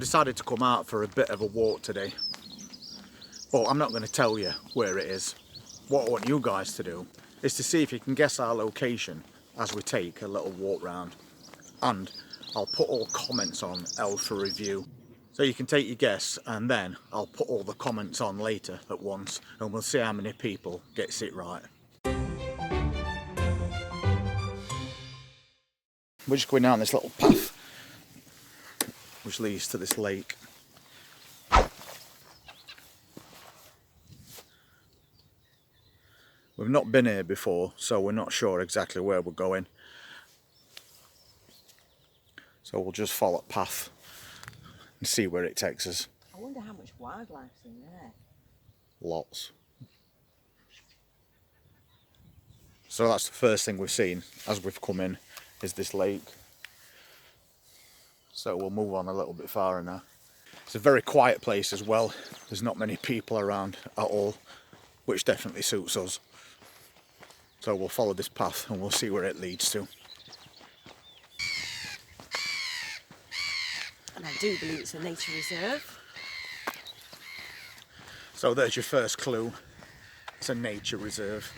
Decided to come out for a bit of a walk today, but I'm not going to tell you where it is. What I want you guys to do is to see if you can guess our location as we take a little walk round, and I'll put all comments on L for review, so you can take your guess, and then I'll put all the comments on later at once, and we'll see how many people gets it right. We're just going down this little path which leads to this lake. We've not been here before, so we're not sure exactly where we're going. So we'll just follow the path and see where it takes us. I wonder how much wildlife's in there. Lots. So that's the first thing we've seen as we've come in, is this lake. So we'll move on a little bit farther now. It's a very quiet place as well. There's not many people around at all, which definitely suits us. So we'll follow this path and we'll see where it leads to. And I do believe it's a nature reserve. So there's your first clue. It's a nature reserve.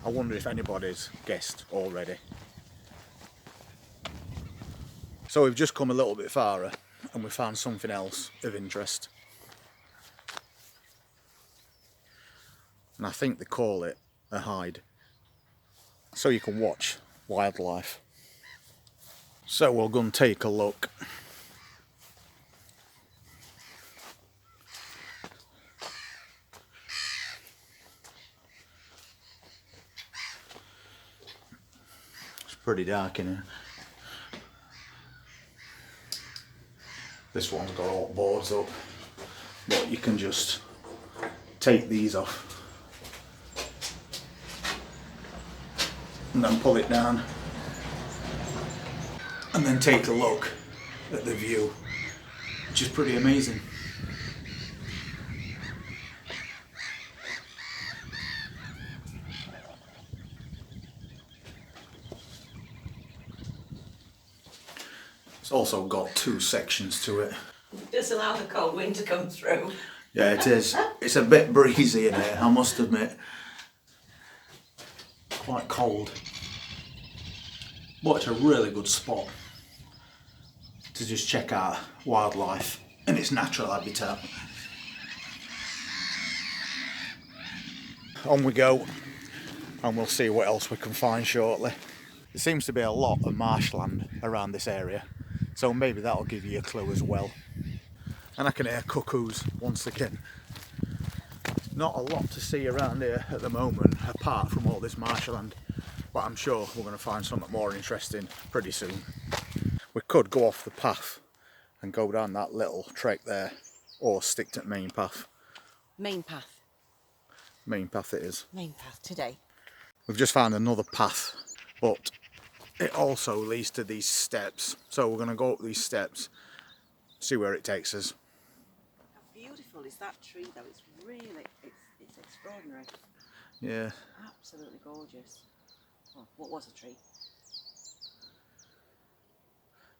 I wonder if anybody's guessed already. So we've just come a little bit farther and we found something else of interest. And I think they call it a hide. So you can watch wildlife. So we'll go and take a look. It's pretty dark in here. This one's got all boards up, but you can just take these off and then pull it down and then take a look at the view, which is pretty amazing. It's also got two sections to it. It does allow the cold wind to come through. Yeah, it is. It's a bit breezy in here, I must admit. Quite cold. But it's a really good spot to just check out wildlife in its natural habitat. On we go, and we'll see what else we can find shortly. There seems to be a lot of marshland around this area, so maybe that'll give you a clue as well. And I can hear cuckoos once again. Not a lot to see around here at the moment, apart from all this marshland, but I'm sure we're going to find something more interesting pretty soon. We could go off the path and go down that little trek there, or stick to the main path. Main path. Main path it is. Main path today. We've just found another path, but it also leads to these steps. So we're going to go up these steps, see where it takes us. How beautiful is that tree though? It's really, it's extraordinary. Yeah. Absolutely gorgeous. Oh, what was a tree?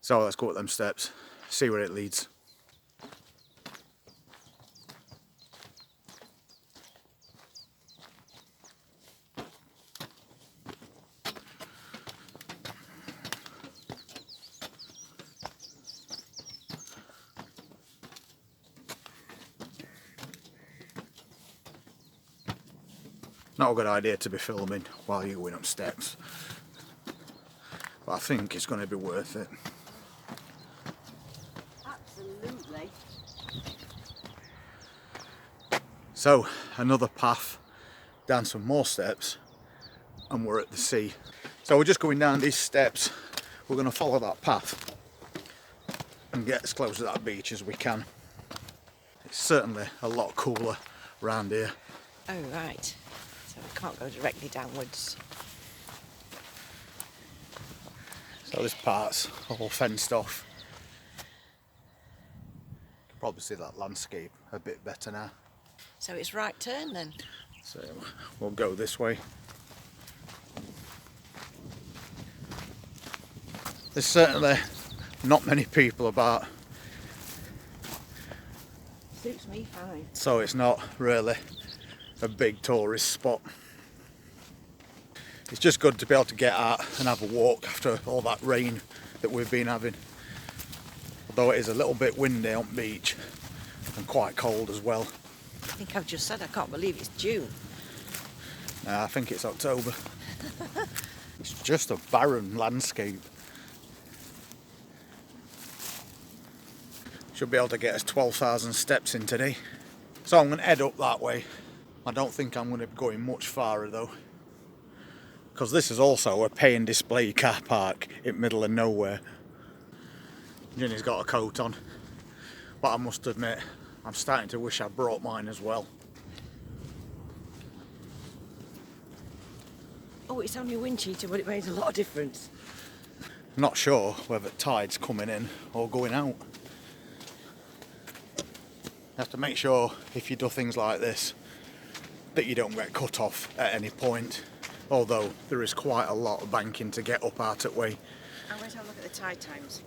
So let's go up them steps, see where it leads. Not a good idea to be filming while you're going up steps, but I think it's going to be worth it. Absolutely. So another path, down some more steps, and we're at the sea. So we're just going down these steps. We're going to follow that path and get as close to that beach as we can. It's certainly a lot cooler around here. Oh right. So we can't go directly downwards. So this part's all fenced off. You can probably see that landscape a bit better now. So it's right turn then? So we'll go this way. There's certainly not many people about Suits me fine. So it's not really a big tourist spot. It's just good to be able to get out and have a walk after all that rain that we've been having. Although it is a little bit windy on the beach and quite cold as well. I think I've just said I can't believe it's June. Nah, I think it's October. It's just a barren landscape. Should be able to get us 12,000 steps in today. So I'm going to head up that way. I don't think I'm going to be going much farther though, because this is also a pay and display car park in the middle of nowhere. Ginny's got a coat on, but I must admit I'm starting to wish I brought mine as well. Oh, it's only a wind cheater, but it made a lot of difference. Not sure whether tide's coming in or going out. You have to make sure if you do things like this that you don't get cut off at any point, although there is quite a lot of banking to get up out that way. I'm going to have a look at the tide times.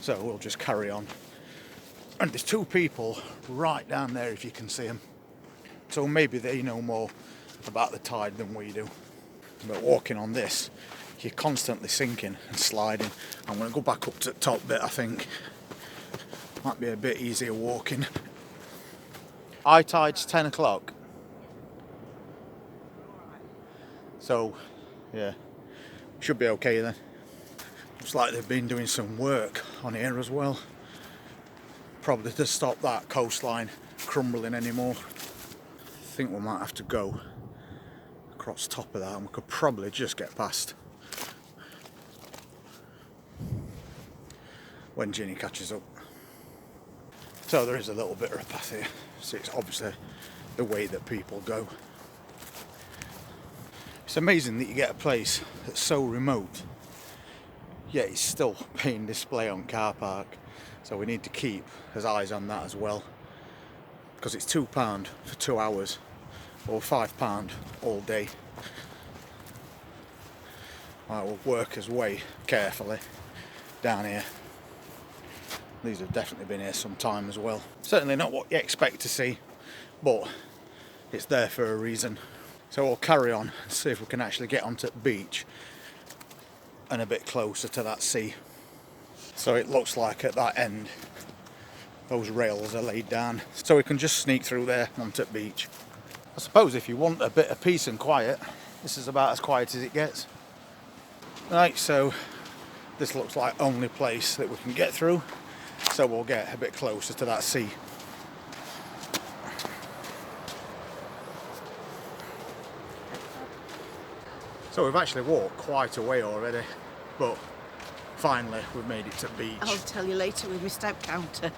So we'll just carry on. And there's two people right down there if you can see them. So maybe they know more about the tide than we do. But walking on this, you're constantly sinking and sliding. I'm going to go back up to the top bit, I think. Might be a bit easier walking. High tide's 10 o'clock. So, yeah, should be okay then. Looks like they've been doing some work on here as well. Probably to stop that coastline crumbling anymore. I think we might have to go across top of that and we could probably just get past when Ginny catches up. So there is a little bit of a path here. So it's obviously the way that people go. It's amazing that you get a place that's so remote, yet it's still paying display on car park. So we need to keep his eyes on that as well, because it's £2 for 2 hours or £5 all day. Right, we'll work his way carefully down here. These have definitely been here some time as well. Certainly not what you expect to see, but it's there for a reason. So we'll carry on and see if we can actually get onto the beach and a bit closer to that sea. So it looks like at that end those rails are laid down, so we can just sneak through there onto the beach. I suppose if you want a bit of peace and quiet, this is about as quiet as it gets. Right, so this looks like only place that we can get through, so we'll get a bit closer to that sea. So we've actually walked quite a way already, but finally we've made it to the beach. I'll tell you later, we missed out counter.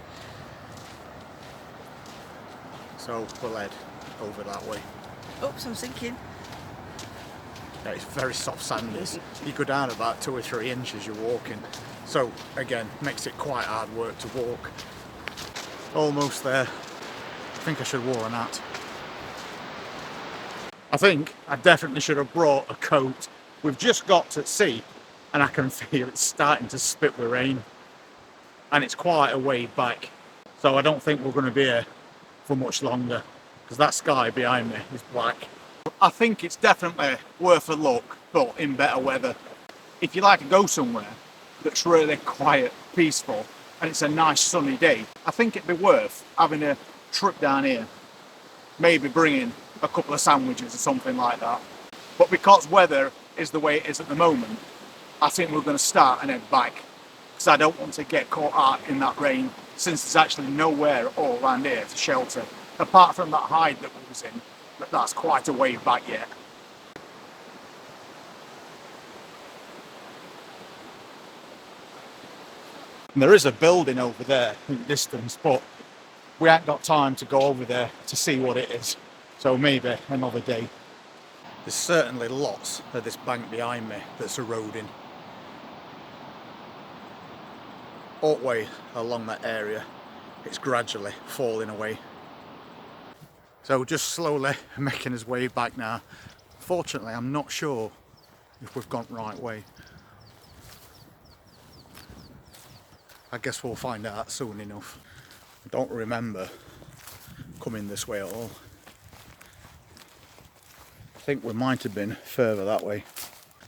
So we'll head over that way. Oops, I'm sinking. Yeah, it's very soft sand. You go down about 2 or 3 inches you're walking. So again, makes it quite hard work to walk. Almost there. I think I should have worn a hat. I think I definitely should have brought a coat. We've just got to sea and I can feel it's starting to spit with rain. And it's quite a way back. So I don't think we're going to be here for much longer, because that sky behind me is black. I think it's definitely worth a look, but in better weather. If you like to go somewhere that's really quiet, peaceful, and it's a nice sunny day, I think it'd be worth having a trip down here. Maybe bringing a couple of sandwiches or something like that. But because weather is the way it is at the moment, I think we're going to start and head back, because I don't want to get caught out in that rain, since there's actually nowhere at all around here to shelter, apart from that hide that we was in, but that's quite a way back yet. And there is a building over there in the distance, but we ain't got time to go over there to see what it is, so maybe another day. There's certainly lots of this bank behind me that's eroding. All the way along that area, it's gradually falling away. So just slowly making his way back now. Fortunately, I'm not sure if we've gone the right way. I guess we'll find out soon enough. I don't remember coming this way at all. I think we might have been further that way.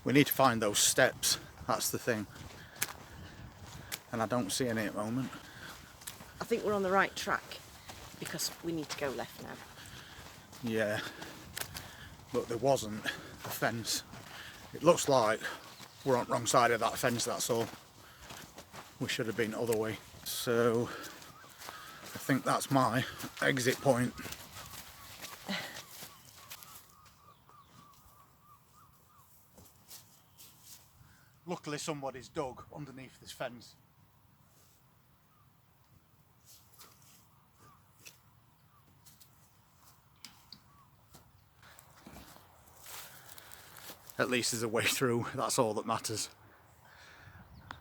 We need to find those steps, that's the thing. And I don't see any at the moment. I think we're on the right track because we need to go left now. Yeah, but there wasn't a fence. It looks like we're on the wrong side of that fence, that's all. We should have been the other way. So I think that's my exit point. Luckily somebody's dug underneath this fence. At least there's a way through, that's all that matters.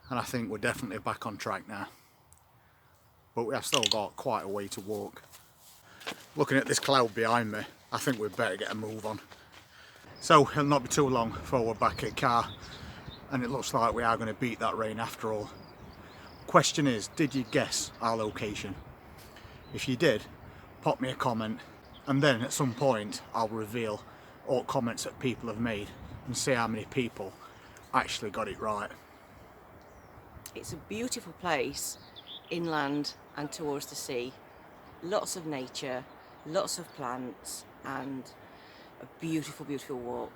And I think we're definitely back on track now. But we have still got quite a way to walk. Looking at this cloud behind me, I think we'd better get a move on. So it'll not be too long before we're back at car, and it looks like we are going to beat that rain after all. Question is, did you guess our location? If you did, pop me a comment, and then at some point I'll reveal all comments that people have made and see how many people actually got it right. It's a beautiful place, inland and towards the sea. Lots of nature, lots of plants, and a beautiful, beautiful walk.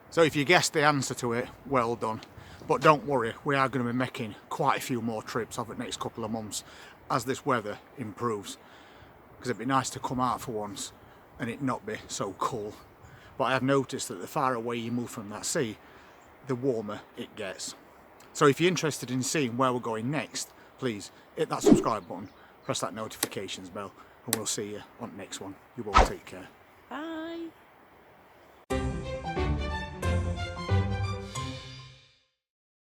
So if you guessed the answer to it, well done. But don't worry, we are going to be making quite a few more trips over the next couple of months as this weather improves. Because it'd be nice to come out for once and it not be so cool. But I have noticed that the far away you move from that sea, the warmer it gets. So if you're interested in seeing where we're going next, please hit that subscribe button, press that notifications bell, and we'll see you on the next one. You all take care.